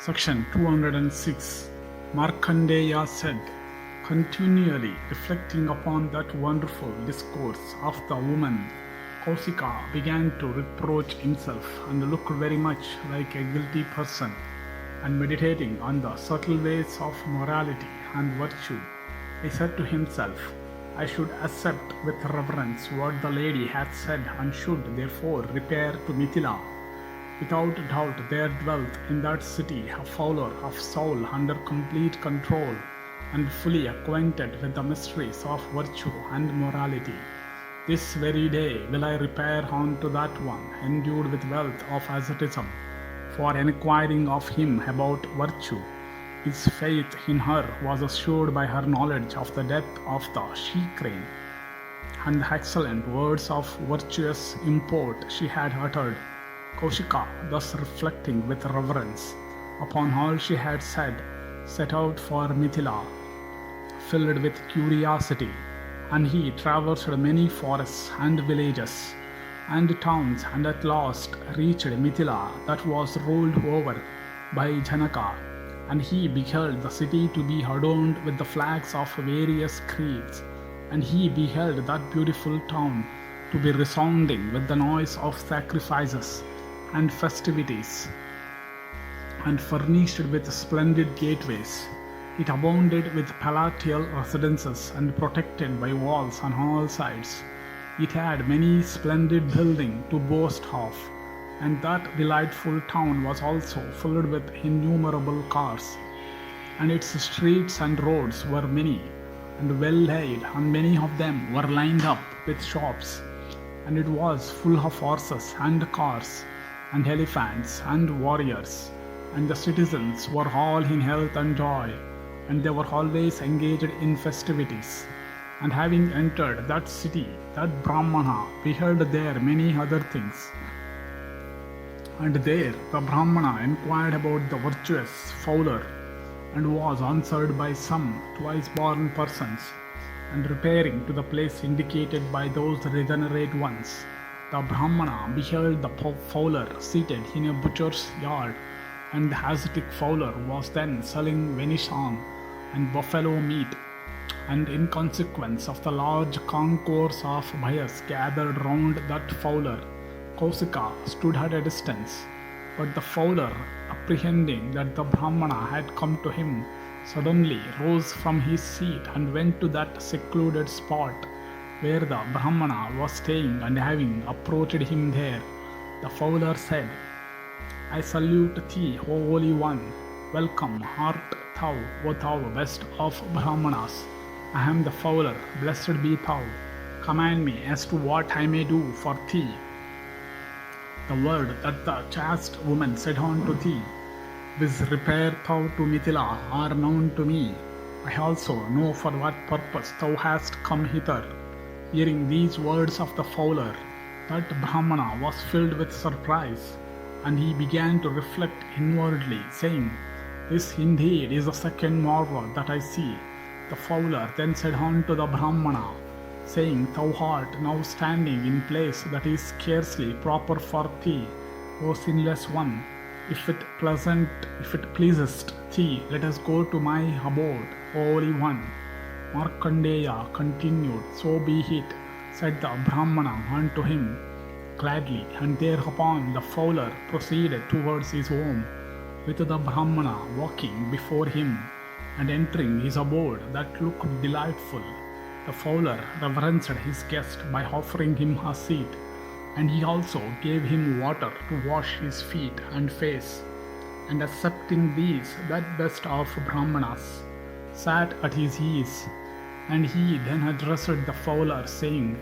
Section 206. Markandeya said, continually reflecting upon that wonderful discourse of the woman, Kausika began to reproach himself and look very much like a guilty person, and meditating on the subtle ways of morality and virtue, he said to himself, I should accept with reverence what the lady hath said, and should therefore repair to Mithila. Without doubt there dwelt in that city a fowler of soul under complete control and fully acquainted with the mysteries of virtue and morality. This very day will I repair unto that one endued with wealth of asceticism, for enquiring of him about virtue. His faith in her was assured by her knowledge of the death of the she-crane, and the excellent words of virtuous import she had uttered. Kausika, thus reflecting with reverence upon all she had said, set out for Mithila, filled with curiosity, and he traversed many forests and villages and towns, and at last reached Mithila, that was ruled over by Janaka, and he beheld the city to be adorned with the flags of various creeds, and he beheld that beautiful town to be resounding with the noise of sacrifices and festivities, and furnished with splendid gateways. It abounded with palatial residences and protected by walls on all sides. It had many splendid buildings to boast of, and that delightful town was also filled with innumerable cars, and its streets and roads were many and well laid, and many of them were lined up with shops, and it was full of horses and cars and elephants and warriors, and the citizens were all in health and joy, and they were always engaged in festivities. And having entered that city, that Brahmana beheld there many other things. And there the Brahmana inquired about the virtuous fowler, and was answered by some twice-born persons, and repairing to the place indicated by those regenerate ones, the Brahmana beheld the fowler seated in a butcher's yard, and the ascetic fowler was then selling venison and buffalo meat, and in consequence of the large concourse of buyers gathered round that fowler, Kausika stood at a distance. But the fowler, apprehending that the Brahmana had come to him, suddenly rose from his seat and went to that secluded spot where the Brahmana was staying, and having approached him there, the fowler said, I salute thee, O Holy One. Welcome art thou, O thou best of Brahmanas. I am the fowler, blessed be thou. Command me as to what I may do for thee. The word that the chaste woman said unto thee, viz. Repair thou to Mithila, are known to me. I also know for what purpose thou hast come hither. Hearing these words of the fowler, that Brahmana was filled with surprise, and he began to reflect inwardly, saying, this indeed is the second marvel that I see. The fowler then said unto the Brahmana, saying, thou art now standing in place that is scarcely proper for thee, O sinless one. If it pleasest thee, let us go to my abode, O Holy One. Markandeya continued, so be it, said the Brahmana unto him, gladly, and thereupon the fowler proceeded towards his home, with the Brahmana walking before him, and entering his abode that looked delightful. The fowler reverenced his guest by offering him a seat, and he also gave him water to wash his feet and face, and accepting these, that best of Brahmanas, sat at his ease. And he then addressed the fowler, saying,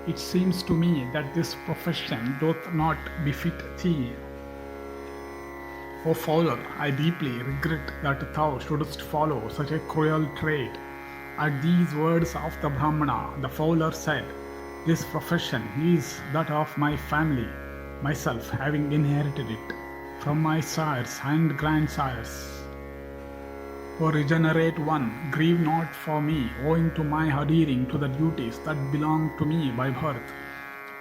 it seems to me that this profession doth not befit thee. O fowler, I deeply regret that thou shouldst follow such a cruel trade. At these words of the Brahmana, the fowler said, this profession is that of my family, myself having inherited it from my sires and grandsires. O regenerate one, grieve not for me, owing to my adhering to the duties that belong to me by birth,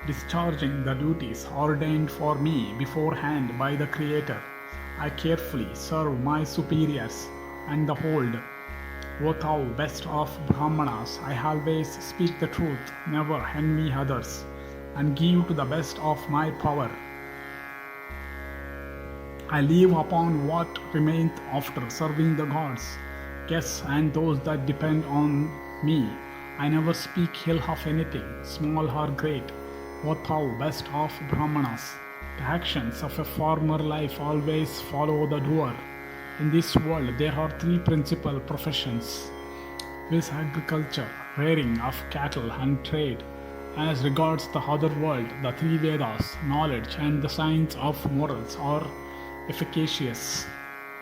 discharging the duties ordained for me beforehand by the Creator, I carefully serve my superiors and the hold. O thou best of Brahmanas, I always speak the truth, never envy others, and give to the best of my power. I live upon what remaineth after serving the gods, yes, and those that depend on me. I never speak ill of anything, small or great. O thou best of Brahmanas, the actions of a former life always follow the doer. In this world there are three principal professions, viz. Agriculture, rearing of cattle and trade. As regards the other world, the three Vedas, knowledge and the science of morals are efficacious.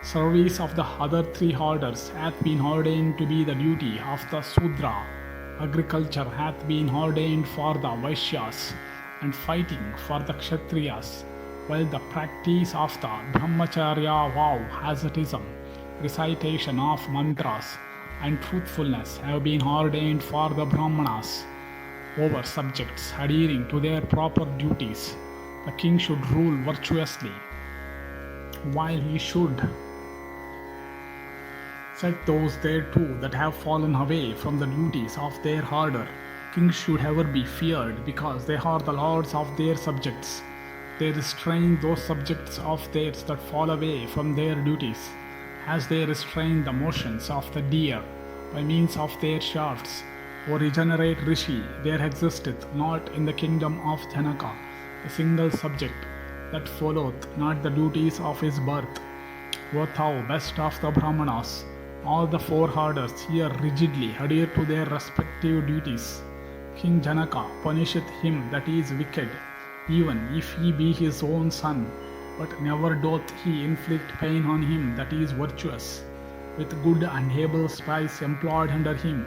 Service of the other three orders hath been ordained to be the duty of the Sudra. Agriculture hath been ordained for the Vaishyas, and fighting for the Kshatriyas, while the practice of the Brahmacharya vow, asceticism, recitation of mantras, and truthfulness have been ordained for the Brahmanas. Over subjects adhering to their proper duties, the king should rule virtuously, while he should set those thereto that have fallen away from the duties of their order. Kings should ever be feared because they are the lords of their subjects. They restrain those subjects of theirs that fall away from their duties, as they restrain the motions of the deer by means of their shafts. O regenerate Rishi, there existeth not in the kingdom of Janaka a single subject that followeth not the duties of his birth. O thou best of the Brahmanas, all the four orders here rigidly adhere to their respective duties. King Janaka punisheth him that is wicked, even if he be his own son, but never doth he inflict pain on him that is virtuous. With good and able spies employed under him,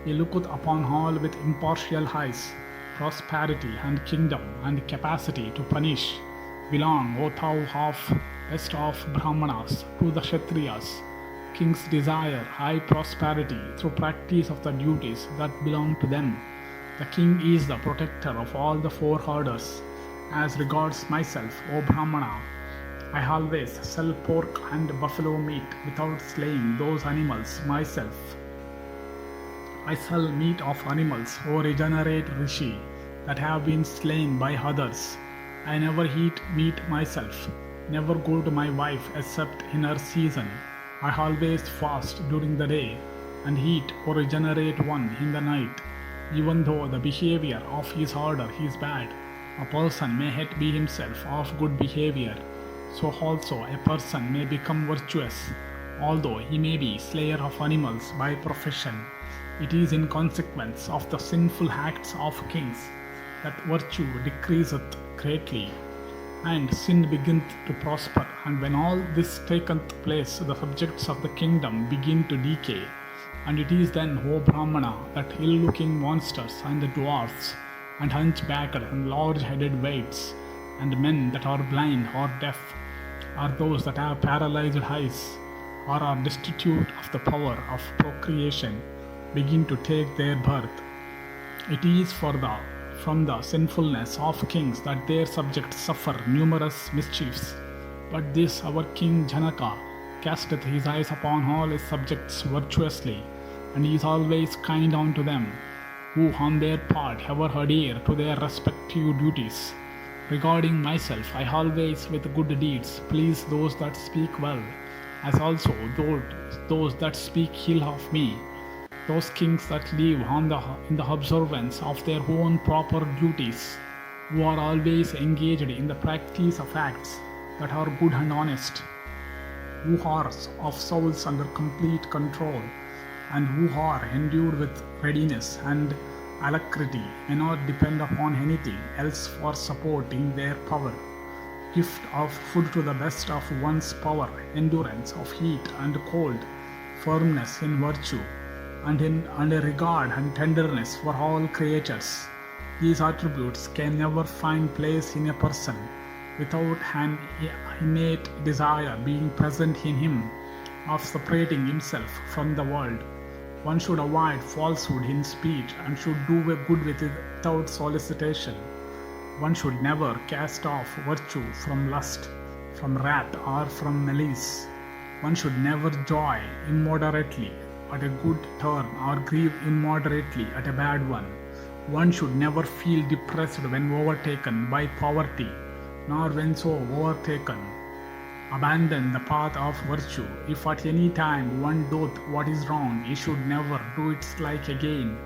he looketh upon all with impartial eyes. Prosperity and kingdom and capacity to punish belong, O thou of best of Brahmanas, to the Kshatriyas. Kings desire high prosperity through practice of the duties that belong to them. The king is the protector of all the four orders. As regards myself, O Brahmana, I always sell pork and buffalo meat without slaying those animals myself. I sell meat of animals, O regenerate Rishi, that have been slain by others. I never eat meat myself, never go to my wife except in her season. I always fast during the day and eat, O regenerate one, in the night. Even though the behavior of his order is bad, a person may yet be himself of good behavior. So also a person may become virtuous, although he may be slayer of animals by profession. It is in consequence of the sinful acts of kings that virtue decreaseth greatly, and sin beginneth to prosper. And when all this taketh place, the subjects of the kingdom begin to decay. And it is then, O Brahmana, that ill-looking monsters and the dwarfs, and hunchbacked and large-headed waits, and men that are blind or deaf, are those that have paralyzed eyes, or are destitute of the power of procreation, begin to take their birth. It is from the sinfulness of kings that their subjects suffer numerous mischiefs. But this our King Janaka casteth his eyes upon all his subjects virtuously, and he is always kind unto them, who on their part ever adhere to their respective duties. Regarding myself, I always with good deeds please those that speak well, as also those that speak ill of me. Those kings that live in the observance of their own proper duties, who are always engaged in the practice of acts that are good and honest, who are of souls under complete control, and who are endued with readiness and alacrity, may not depend upon anything else for support in their power. Gift of food to the best of one's power, endurance of heat and cold, firmness in virtue, and a regard and tenderness for all creatures. These attributes can never find place in a person without an innate desire being present in him of separating himself from the world. One should avoid falsehood in speech and should do good with it without solicitation. One should never cast off virtue from lust, from wrath or from malice. One should never joy immoderately at a good turn or grieve immoderately at a bad one. One should never feel depressed when overtaken by poverty, nor when so overtaken abandon the path of virtue. If at any time one doth what is wrong, he should never do its like again.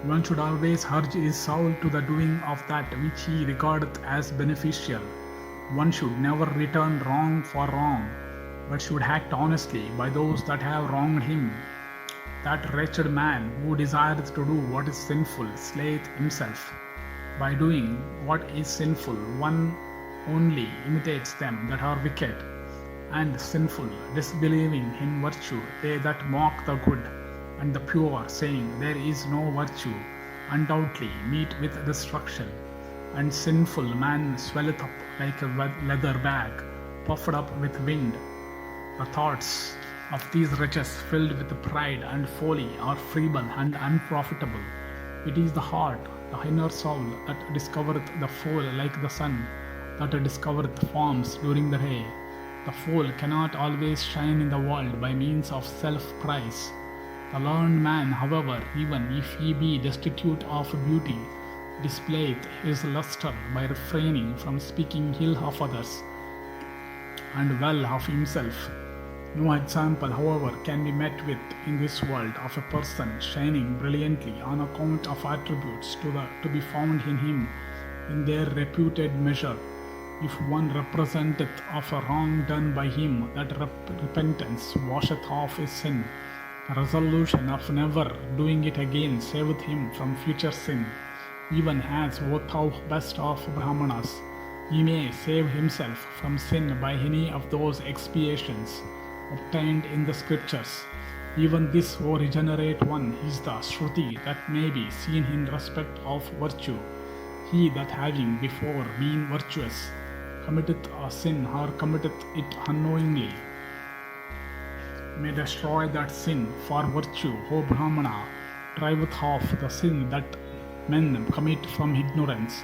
One should always urge his soul to the doing of that which he regardeth as beneficial. One should never return wrong for wrong, but should act honestly by those that have wronged him. That wretched man who desireth to do what is sinful slayeth himself. By doing what is sinful, one only imitates them that are wicked and sinful, disbelieving in virtue, they that mock the good and the pure, saying, There is no virtue, undoubtedly meet with destruction. And sinful man swelleth up like a leather bag, puffed up with wind. The thoughts of these wretches filled with pride and folly are feeble and unprofitable. It is the heart, the inner soul, that discovereth the fool like the sun, that discovereth forms during the day. The fool cannot always shine in the world by means of self-praise. The learned man, however, even if he be destitute of beauty, displayeth his lustre by refraining from speaking ill of others and well of himself. No example, however, can be met with in this world of a person shining brilliantly on account of attributes to be found in him in their reputed measure. If one representeth of a wrong done by him, that repentance washeth off his sin. The resolution of never doing it again saveth him from future sin. Even as, O thou best of Brahmanas, he may save himself from sin by any of those expiations obtained in the scriptures. Even this, O regenerate one, is the Shruti that may be seen in respect of virtue. He that having before been virtuous committeth a sin or committeth it unknowingly may destroy that sin, for virtue, O Brahmana, driveth off the sin that men commit from ignorance.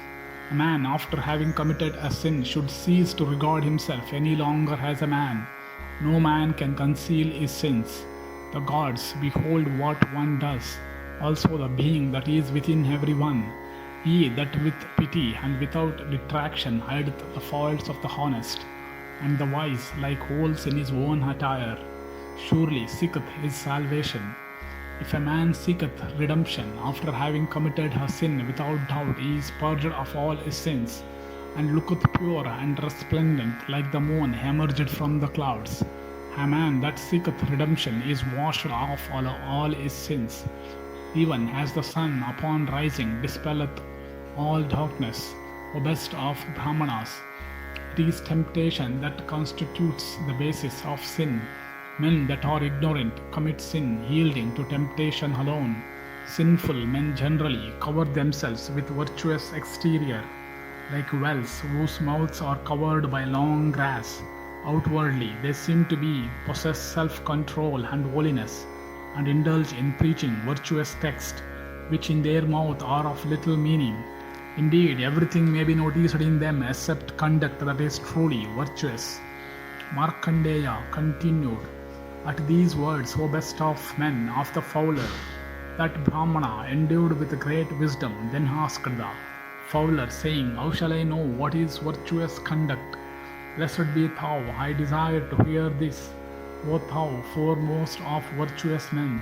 A man, after having committed a sin, should cease to regard himself any longer as a man. No man can conceal his sins. The gods behold what one does, also the being that is within every one. He that with pity and without detraction hideth the faults of the honest, and the wise like holes in his own attire, surely seeketh his salvation. If a man seeketh redemption after having committed a sin, without doubt he is purged of all his sins, and looketh pure and resplendent like the moon emerged from the clouds. A man that seeketh redemption is washed off all his sins, even as the sun upon rising dispelleth all darkness. O best of Brahmanas, it is temptation that constitutes the basis of sin. Men that are ignorant commit sin yielding to temptation alone. Sinful men generally cover themselves with virtuous exterior, like wells whose mouths are covered by long grass. Outwardly they seem to possess self-control and holiness, and indulge in preaching virtuous texts, which in their mouth are of little meaning. Indeed, everything may be noticed in them except conduct that is truly virtuous. Markandeya continued, At these words, O best of men, of the fowler, that Brahmana, endued with great wisdom, then asked the fowler, saying, How shall I know what is virtuous conduct? Blessed be thou, I desire to hear this, O thou foremost of virtuous men.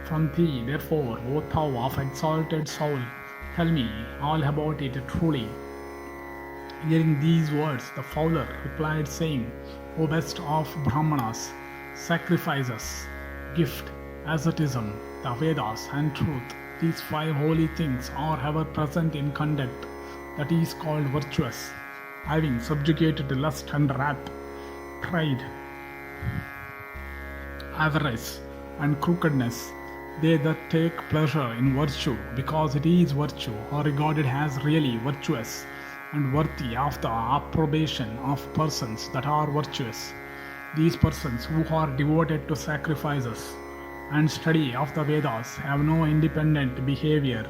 From thee, therefore, O thou of exalted soul, tell me all about it truly. Hearing these words, the fowler replied, saying, O best of Brahmanas, sacrifices, gift, asceticism, the Vedas, and truth, these 5 holy things are ever present in conduct that is called virtuous. Having subjugated lust and wrath, pride, avarice, and crookedness, they that take pleasure in virtue, because it is virtue, are regarded as really virtuous and worthy of the approbation of persons that are virtuous. These persons who are devoted to sacrifices and study of the Vedas have no independent behavior.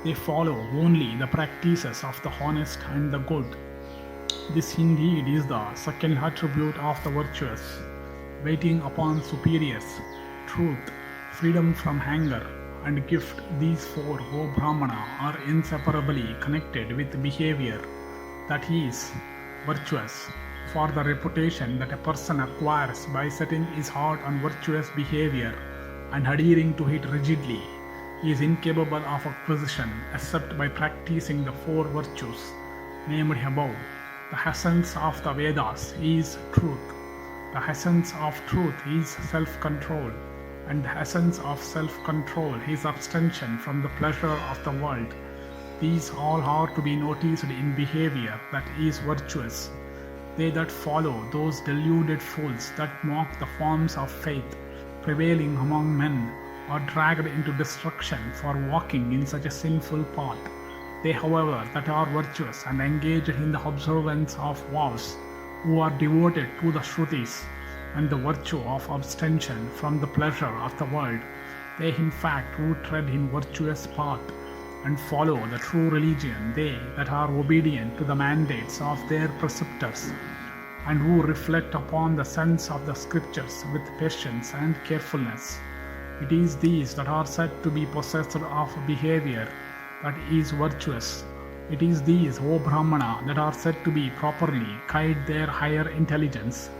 They follow only the practices of the honest and the good. This indeed is the second attribute of the virtuous, waiting upon superiors, truth, freedom from anger, and gift. These four, O Brahmana, are inseparably connected with behavior that is virtuous. For the reputation that a person acquires by setting his heart on virtuous behavior and adhering to it rigidly, he is incapable of acquisition except by practicing the four virtues named above. The essence of the Vedas is truth. The essence of truth is self-control, and the essence of self-control is abstention from the pleasure of the world. These all are to be noticed in behavior that is virtuous. They that follow those deluded fools that mock the forms of faith prevailing among men are dragged into destruction for walking in such a sinful path. They, however, that are virtuous and engaged in the observance of vows, who are devoted to the Shrutis and the virtue of abstention from the pleasure of the world, they in fact who tread in virtuous path and follow the true religion, they that are obedient to the mandates of their preceptors, and who reflect upon the sense of the scriptures with patience and carefulness. It is these that are said to be possessed of behavior that is virtuous. It is these, O Brahmana, that are said to be properly guide their higher intelligence,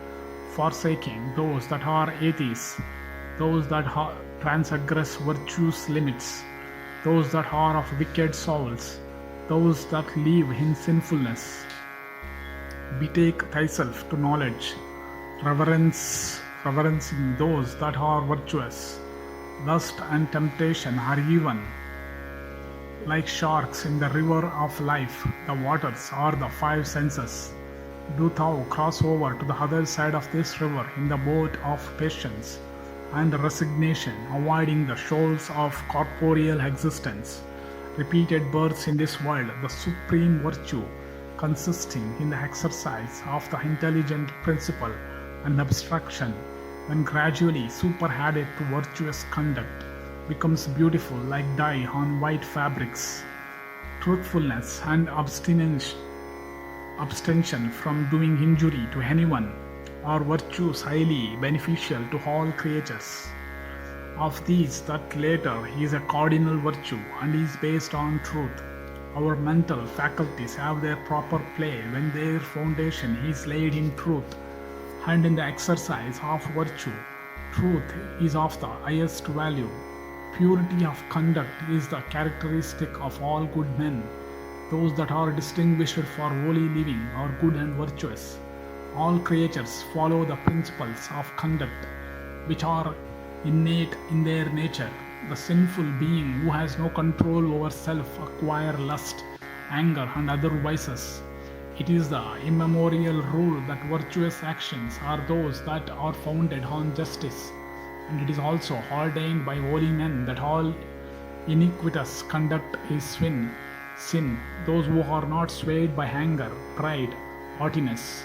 forsaking those that are atheists, those that transgress virtue's limits, those that are of wicked souls, those that live in sinfulness. Betake thyself to knowledge, reverencing those that are virtuous. Lust and temptation are even like sharks in the river of life. The waters are the five senses. Do thou cross over to the other side of this river in the boat of patience and resignation, avoiding the shoals of corporeal existence, repeated births in this world, the supreme virtue consisting in the exercise of the intelligent principle and abstraction, when gradually superadded to virtuous conduct, becomes beautiful like dye on white fabrics. Truthfulness and abstention from doing injury to anyone are virtues highly beneficial to all creatures. Of these, that latter is a cardinal virtue and is based on truth. Our mental faculties have their proper play when their foundation is laid in truth and in the exercise of virtue. Truth is of the highest value. Purity of conduct is the characteristic of all good men. Those that are distinguished for holy living are good and virtuous. All creatures follow the principles of conduct which are innate in their nature. The sinful being who has no control over self acquire lust, anger, and other vices. It is the immemorial rule that virtuous actions are those that are founded on justice, and it is also ordained by holy men that all iniquitous conduct is sin. Those who are not swayed by anger, pride, haughtiness,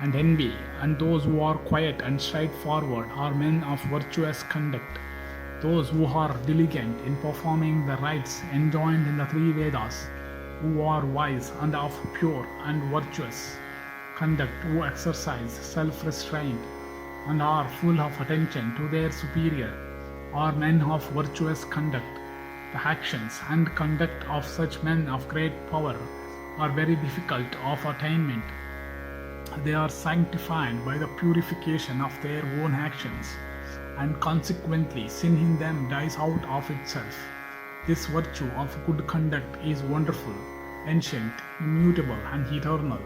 and envy, and those who are quiet and straightforward are men of virtuous conduct. Those who are diligent in performing the rites enjoined in the three Vedas, who are wise and of pure and virtuous conduct, who exercise self-restraint and are full of attention to their superior, are men of virtuous conduct. The actions and conduct of such men of great power are very difficult of attainment. They are sanctified by the purification of their own actions, and consequently sin in them dies out of itself. This virtue of good conduct is wonderful, ancient, immutable, and eternal,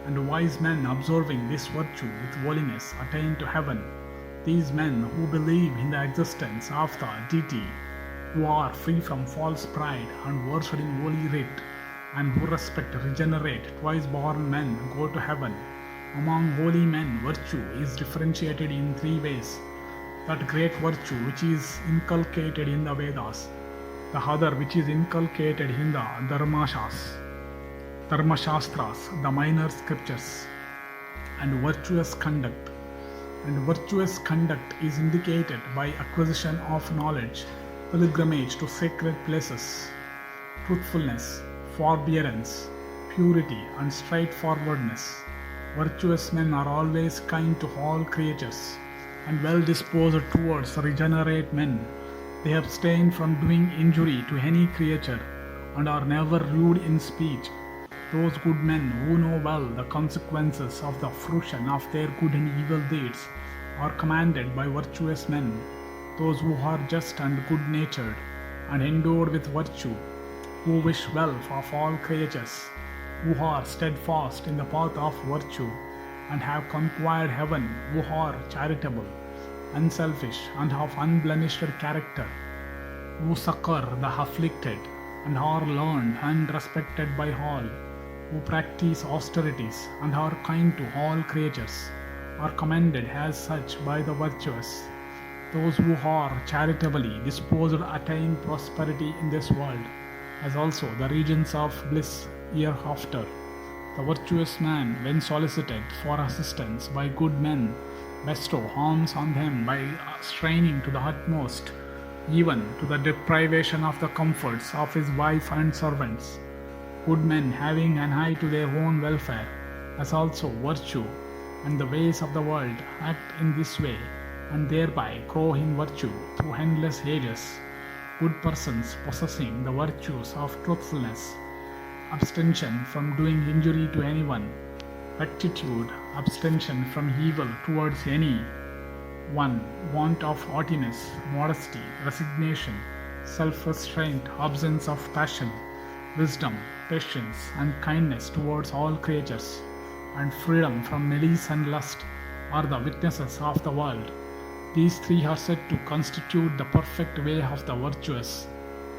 and wise men observing this virtue with holiness attain to heaven. These men who believe in the existence of the deity, who are free from false pride and versed in holy writ, and who respect regenerate twice-born men go to heaven. Among holy men, virtue is differentiated in three ways: that great virtue which is inculcated in the Vedas, the other which is inculcated in the Dharmashastras, the minor scriptures, and virtuous conduct. And virtuous conduct is indicated by acquisition of knowledge, pilgrimage to sacred places, truthfulness, forbearance, purity, and straightforwardness. Virtuous men are always kind to all creatures and well disposed towards regenerate men. They abstain from doing injury to any creature and are never rude in speech. Those good men who know well the consequences of the fruition of their good and evil deeds are commanded by virtuous men. Those who are just and good natured and endowed with virtue, who wish well of all creatures, who are steadfast in the path of virtue and have conquered heaven, who are charitable, unselfish, and of unblemished character, who succor the afflicted and are learned and respected by all, who practice austerities and are kind to all creatures, are commended as such by the virtuous. Those who are charitably disposed attain prosperity in this world, as also the regions of bliss hereafter. The virtuous man, when solicited for assistance by good men, bestow alms on them by straining to the utmost, even to the deprivation of the comforts of his wife and servants. Good men, having an eye to their own welfare, as also virtue and the ways of the world, act in this way, and thereby grow in virtue through endless ages. Good persons possessing the virtues of truthfulness, abstention from doing injury to anyone, rectitude, abstention from evil towards any one, want of haughtiness, modesty, resignation, self-restraint, absence of passion, wisdom, patience, and kindness towards all creatures, and freedom from malice and lust are the witnesses of the world. These three are said to constitute the perfect way of the virtuous,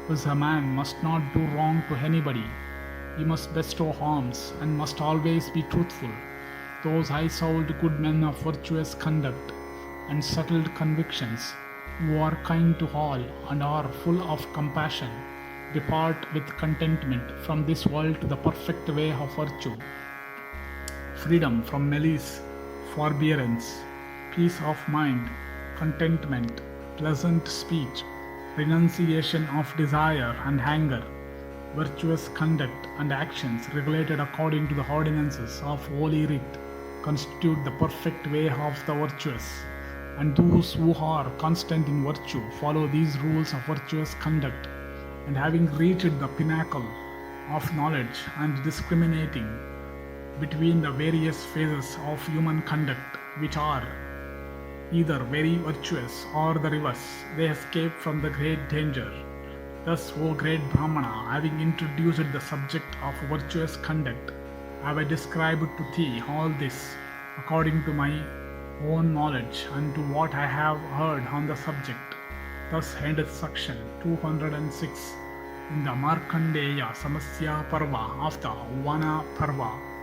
because a man must not do wrong to anybody. He must bestow alms and must always be truthful. Those high-souled good men of virtuous conduct and settled convictions, who are kind to all and are full of compassion, depart with contentment from this world to the perfect way of virtue. Freedom from malice, forbearance, peace of mind, contentment, pleasant speech, renunciation of desire and anger, virtuous conduct and actions regulated according to the ordinances of Holy Writ constitute the perfect way of the virtuous. And those who are constant in virtue follow these rules of virtuous conduct, and having reached the pinnacle of knowledge and discriminating between the various phases of human conduct, which are either very virtuous or the reverse, they escape from the great danger. Thus, O great Brahmana, having introduced the subject of virtuous conduct, have I described to thee all this according to my own knowledge and to what I have heard on the subject. Thus endeth section 206 in the Markandeya-Samasya Parva of the Vana Parva.